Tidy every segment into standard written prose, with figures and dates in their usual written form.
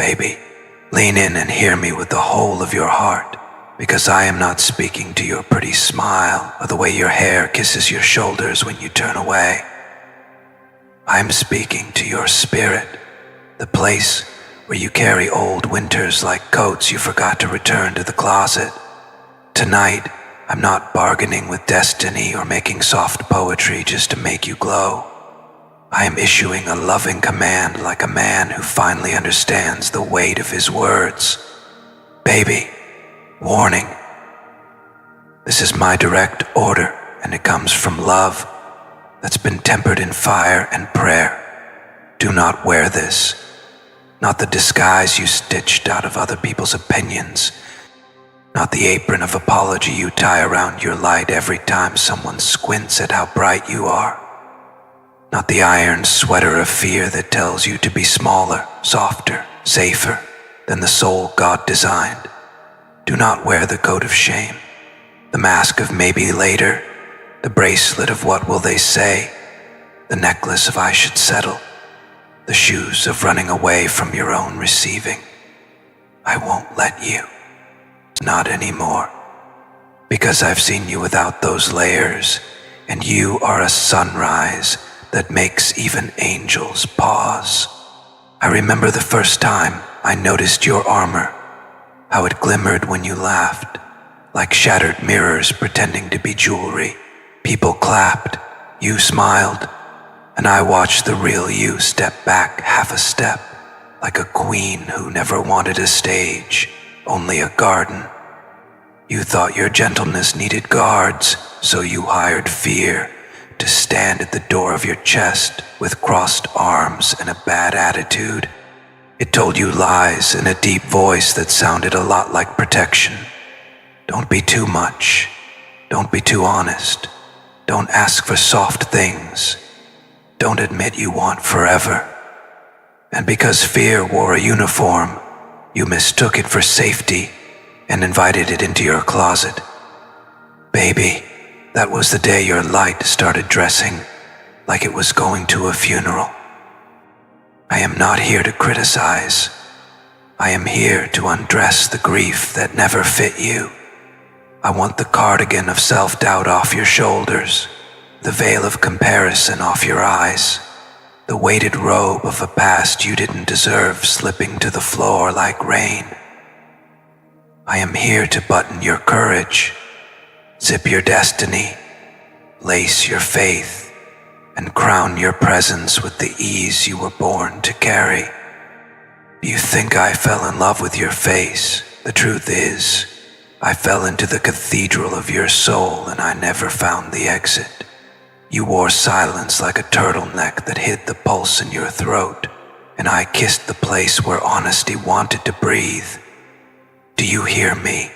Baby, lean in and hear me with the whole of your heart, because I am not speaking to your pretty smile or the way your hair kisses your shoulders when you turn away. I am speaking to your spirit, the place where you carry old winters like coats you forgot to return to the closet. Tonight, I'm not bargaining with destiny or making soft poetry just to make you glow. I am issuing a loving command like a man who finally understands the weight of his words. Baby, warning. This is my direct order, and it comes from love that's been tempered in fire and prayer. Do not wear this, not the disguise you stitched out of other people's opinions, not the apron of apology you tie around your light every time someone squints at how bright you are, not the iron sweater of fear that tells you to be smaller, softer, safer than the soul God designed. Do not wear the coat of shame, the mask of maybe later, the bracelet of what will they say, the necklace of I should settle, the shoes of running away from your own receiving. I won't let you, not anymore, because I've seen you without those layers, and you are a sunrise that makes even angels pause. I remember the first time I noticed your armor, how it glimmered when you laughed, like shattered mirrors pretending to be jewelry. People clapped, you smiled, and I watched the real you step back half a step, like a queen who never wanted a stage, only a garden. You thought your gentleness needed guards, so you hired fear to stand at the door of your chest with crossed arms and a bad attitude. It told you lies in a deep voice that sounded a lot like protection. Don't be too much. Don't be too honest. Don't ask for soft things. Don't admit you want forever. And because fear wore a uniform, you mistook it for safety and invited it into your closet. Baby, that was the day your light started dressing like it was going to a funeral. I am not here to criticize. I am here to undress the grief that never fit you. I want the cardigan of self-doubt off your shoulders, the veil of comparison off your eyes, the weighted robe of a past you didn't deserve slipping to the floor like rain. I am here to button your courage, zip your destiny, lace your faith, and crown your presence with the ease you were born to carry. You think I fell in love with your face. The truth is, I fell into the cathedral of your soul and I never found the exit. You wore silence like a turtleneck that hid the pulse in your throat, and I kissed the place where honesty wanted to breathe. Do you hear me?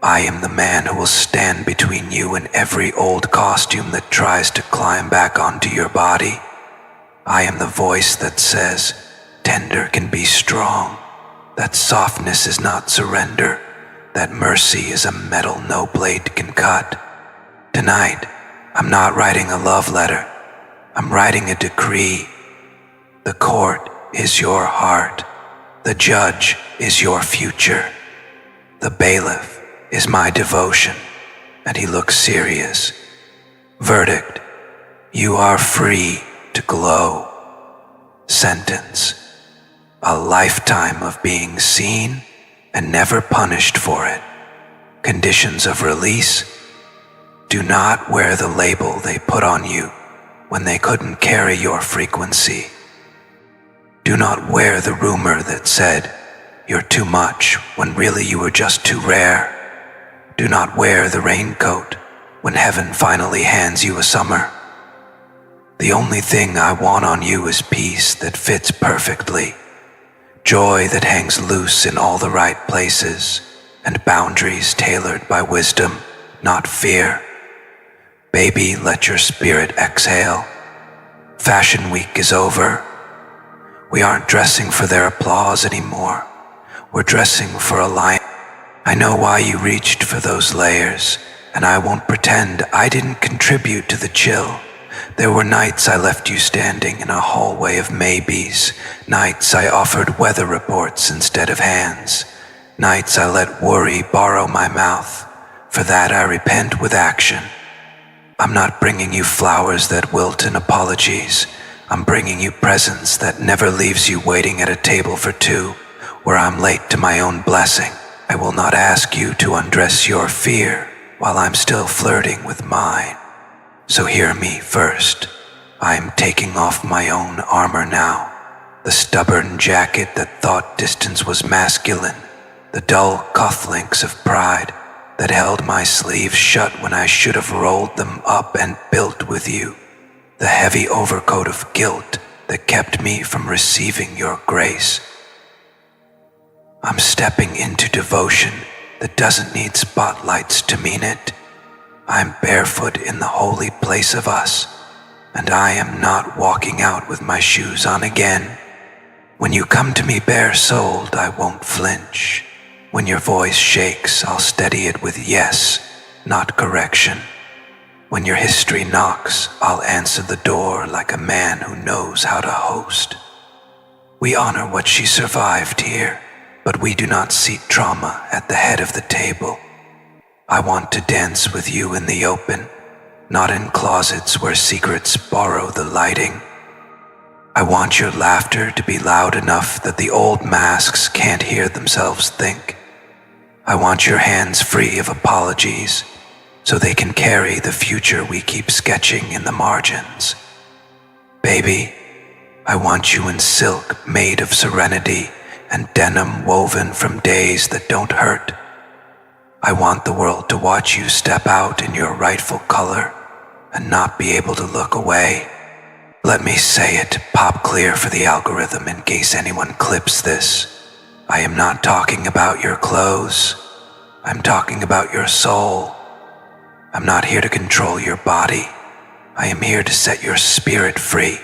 I am the man who will stand between you and every old costume that tries to climb back onto your body. I am the voice that says, tender can be strong, that softness is not surrender, that mercy is a metal no blade can cut. Tonight, I'm not writing a love letter. I'm writing a decree. The court is your heart. The judge is your future. The bailiff is my devotion, and he looks serious. Verdict: you are free to glow. Sentence: a lifetime of being seen and never punished for it. Conditions of release: do not wear the label they put on you when they couldn't carry your frequency. Do not wear the rumor that said you're too much when really you were just too rare. Do not wear the raincoat when heaven finally hands you a summer. The only thing I want on you is peace that fits perfectly, joy that hangs loose in all the right places, and boundaries tailored by wisdom, not fear. Baby, let your spirit exhale. Fashion week is over. We aren't dressing for their applause anymore. We're dressing for alignment. I know why you reached for those layers, and I won't pretend I didn't contribute to the chill There were nights I left you standing in a hallway of maybes, nights I offered weather reports instead of hands, nights I let worry borrow my mouth. For that I repent with action. I'm not bringing you flowers that wilt in apologies. I'm bringing you presents that never leaves you waiting at a table for two, where I'm late to my own blessing. I will not ask you to undress your fear while I'm still flirting with mine. So hear me first. I am taking off my own armor now. The stubborn jacket that thought distance was masculine. The dull cufflinks of pride that held my sleeves shut when I should have rolled them up and built with you. The heavy overcoat of guilt that kept me from receiving your grace. I'm stepping into devotion that doesn't need spotlights to mean it. I'm barefoot in the holy place of us, and I am not walking out with my shoes on again. When you come to me bare-souled, I won't flinch. When your voice shakes, I'll steady it with yes, not correction. When your history knocks, I'll answer the door like a man who knows how to host. We honor what she survived here, but we do not seat trauma at the head of the table. I want to dance with you in the open, not in closets where secrets borrow the lighting. I want your laughter to be loud enough that the old masks can't hear themselves think. I want your hands free of apologies, so they can carry the future we keep sketching in the margins. Baby, I want you in silk made of serenity and denim woven from days that don't hurt. I want the world to watch you step out in your rightful color and not be able to look away. Let me say it pop clear for the algorithm in case anyone clips this. I am not talking about your clothes. I'm talking about your soul. I'm not here to control your body. I am here to set your spirit free.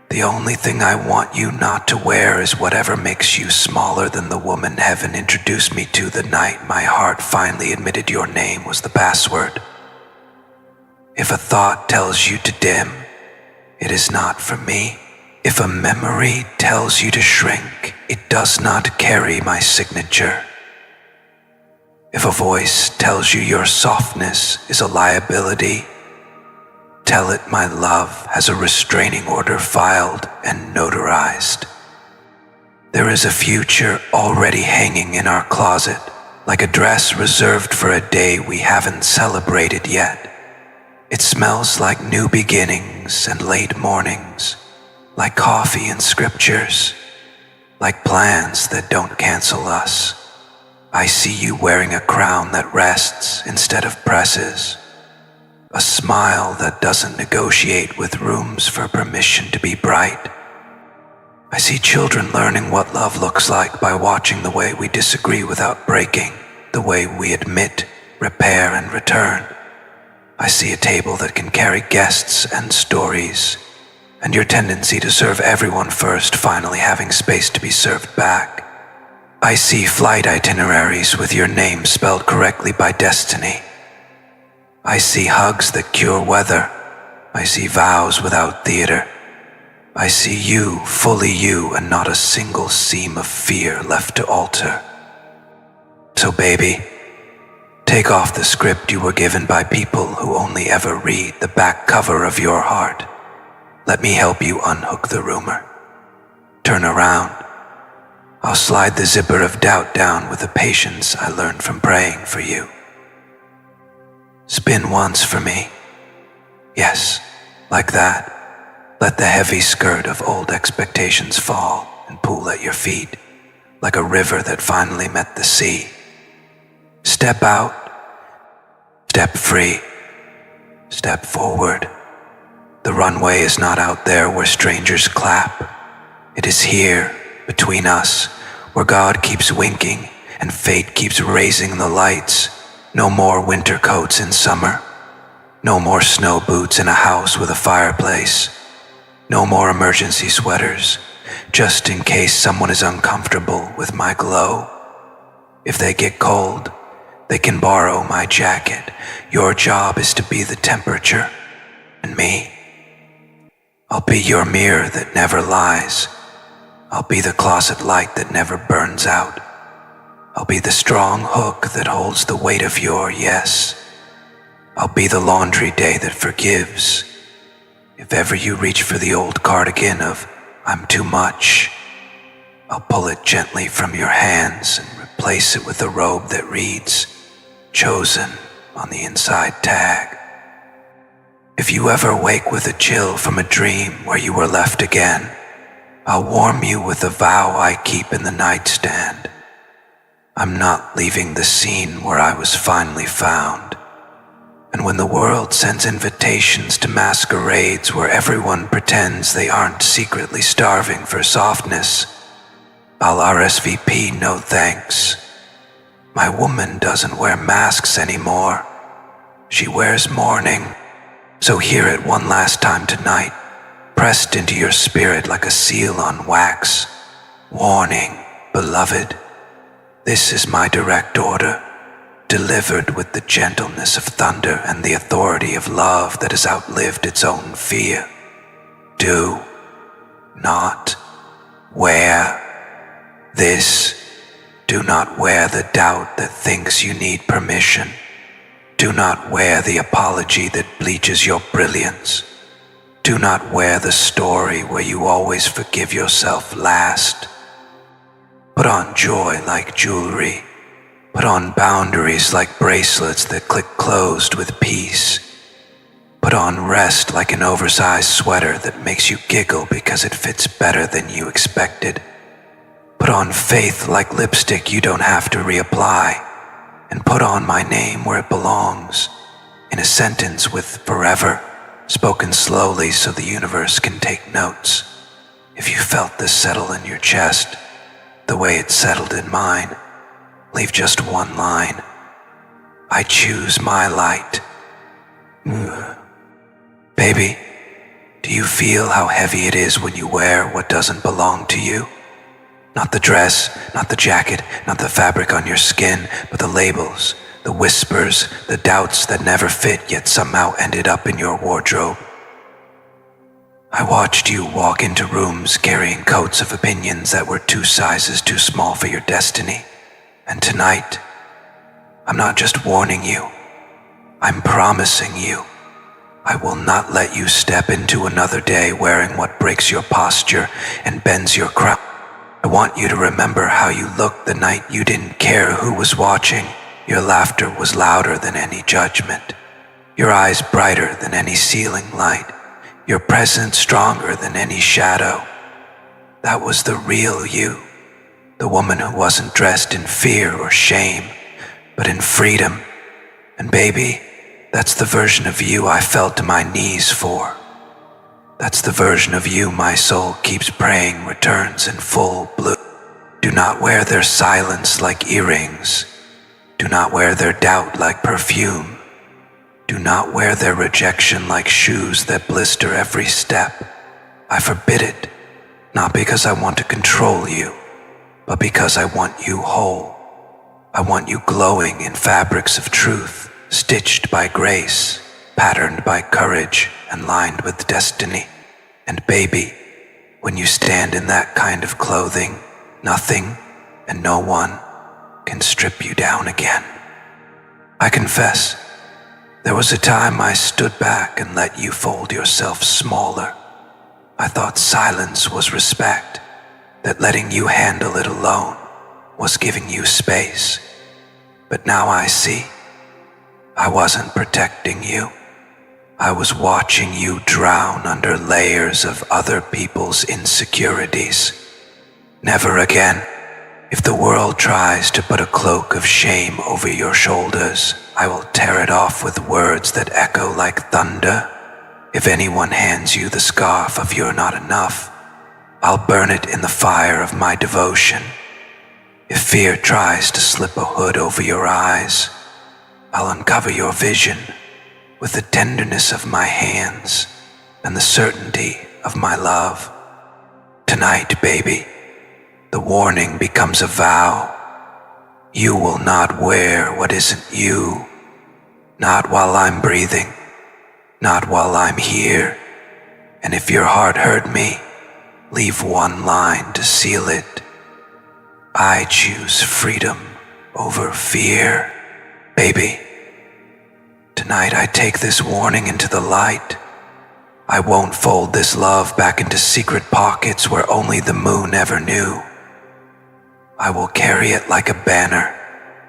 The only thing I want you not to wear is whatever makes you smaller than the woman heaven introduced me to the night my heart finally admitted your name was the password. If a thought tells you to dim, it is not for me. If a memory tells you to shrink, it does not carry my signature. If a voice tells you your softness is a liability, tell it my love has a restraining order filed and notarized. There is a future already hanging in our closet, like a dress reserved for a day we haven't celebrated yet. It smells like new beginnings and late mornings, like coffee and scriptures, like plans that don't cancel us. I see you wearing a crown that rests instead of presses, a smile that doesn't negotiate with rooms for permission to be bright. I see children learning what love looks like by watching the way we disagree without breaking, the way we admit, repair, and return. I see a table that can carry guests and stories, and your tendency to serve everyone first finally having space to be served back. I see flight itineraries with your name spelled correctly by destiny. I see hugs that cure weather. I see vows without theater. I see you, fully you, and not a single seam of fear left to alter. So baby, take off the script you were given by people who only ever read the back cover of your heart. Let me help you unhook the rumor. Turn around. I'll slide the zipper of doubt down with the patience I learned from praying for you. Spin once for me. Yes, like that. Let the heavy skirt of old expectations fall and pool at your feet, like a river that finally met the sea. Step out, step free, step forward. The runway is not out there where strangers clap. It is here, between us, where God keeps winking and fate keeps raising the lights. No more winter coats in summer. No more snow boots in a house with a fireplace. No more emergency sweaters, just in case someone is uncomfortable with my glow. If they get cold, they can borrow my jacket. Your job is to be the temperature. And me, I'll be your mirror that never lies. I'll be the closet light that never burns out. I'll be the strong hook that holds the weight of your yes. I'll be the laundry day that forgives. If ever you reach for the old cardigan of I'm too much, I'll pull it gently from your hands and replace it with a robe that reads, chosen on the inside tag. If you ever wake with a chill from a dream where you were left again, I'll warm you with a vow I keep in the nightstand. I'm not leaving the scene where I was finally found. And when the world sends invitations to masquerades where everyone pretends they aren't secretly starving for softness, I'll RSVP no thanks. My woman doesn't wear masks anymore. She wears mourning. So hear it one last time tonight, pressed into your spirit like a seal on wax. Warning, beloved, this is my direct order, delivered with the gentleness of thunder and the authority of love that has outlived its own fear. Do not wear this. Do not wear the doubt that thinks you need permission. Do not wear the apology that bleaches your brilliance. Do not wear the story where you always forgive yourself last. Put on joy like jewelry. Put on boundaries like bracelets that click closed with peace. Put on rest like an oversized sweater that makes you giggle because it fits better than you expected. Put on faith like lipstick you don't have to reapply. And put on my name where it belongs, in a sentence with forever, spoken slowly so the universe can take notes. If you felt this settle in your chest, the way it settled in mine, leave just one line. I choose my light. Baby, do you feel how heavy it is when you wear what doesn't belong to you? Not the dress, not the jacket, not the fabric on your skin, but the labels, the whispers, the doubts that never fit yet somehow ended up in your wardrobe. I watched you walk into rooms carrying coats of opinions that were 2 sizes too small for your destiny. And tonight, I'm not just warning you, I'm promising you. I will not let you step into another day wearing what breaks your posture and bends your crown. I want you to remember how you looked the night you didn't care who was watching. Your laughter was louder than any judgment. Your eyes brighter than any ceiling light. Your presence stronger than any shadow. That was the real you. The woman who wasn't dressed in fear or shame, but in freedom. And baby, that's the version of you I fell to my knees for. That's the version of you my soul keeps praying returns in full bloom. Do not wear their silence like earrings. Do not wear their doubt like perfume. Do not wear their rejection like shoes that blister every step. I forbid it, not because I want to control you, but because I want you whole. I want you glowing in fabrics of truth, stitched by grace, patterned by courage, and lined with destiny. And baby, when you stand in that kind of clothing, nothing and no one can strip you down again. I confess, there was a time I stood back and let you fold yourself smaller. I thought silence was respect, that letting you handle it alone was giving you space. But now I see, I wasn't protecting you. I was watching you drown under layers of other people's insecurities. Never again. If the world tries to put a cloak of shame over your shoulders, I will tear it off with words that echo like thunder. If anyone hands you the scarf of you're not enough, I'll burn it in the fire of my devotion. If fear tries to slip a hood over your eyes, I'll uncover your vision with the tenderness of my hands and the certainty of my love. Tonight, baby, the warning becomes a vow. You will not wear what isn't you, not while I'm breathing, Not while I'm here. And if your heart hurt me, leave one line to seal it. I choose freedom over fear. Baby, tonight I take this warning into the light. I won't fold this love back into secret pockets where only the moon ever knew. I will carry it like a banner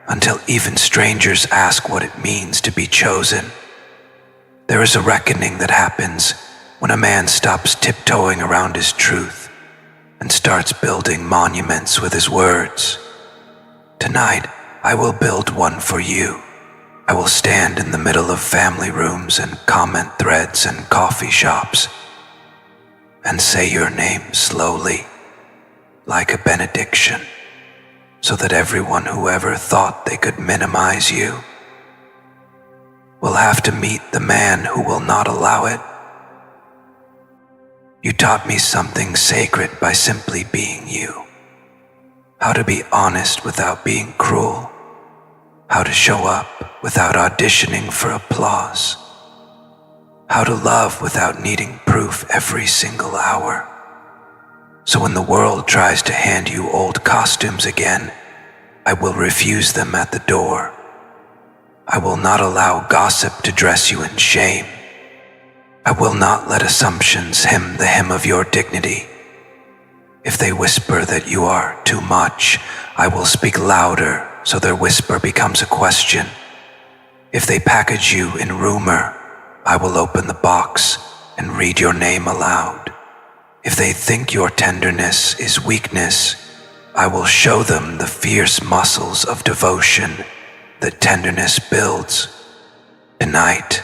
until even strangers ask what it means to be chosen. There is a reckoning that happens when a man stops tiptoeing around his truth and starts building monuments with his words. Tonight, I will build one for you. I will stand in the middle of family rooms and comment threads and coffee shops and say your name slowly, like a benediction, so that everyone who ever thought they could minimize you will have to meet the man who will not allow it. You taught me something sacred by simply being you. How to be honest without being cruel. How to show up without auditioning for applause. How to love without needing proof every single hour. So when the world tries to hand you old costumes again, I will refuse them at the door. I will not allow gossip to dress you in shame. I will not let assumptions hymn the hymn of your dignity. If they whisper that you are too much, I will speak louder so their whisper becomes a question. If they package you in rumor, I will open the box and read your name aloud. If they think your tenderness is weakness, I will show them the fierce muscles of devotion that tenderness builds. Tonight,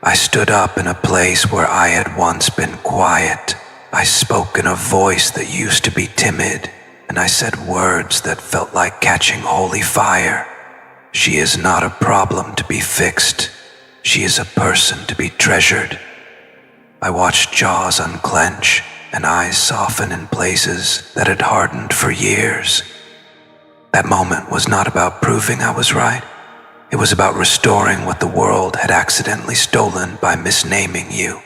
I stood up in a place where I had once been quiet. I spoke in a voice that used to be timid, and I said words that felt like catching holy fire. She is not a problem to be fixed. She is a person to be treasured. I watched jaws unclench and eyes soften in places that had hardened for years. That moment was not about proving I was right. It was about restoring what the world had accidentally stolen by misnaming you.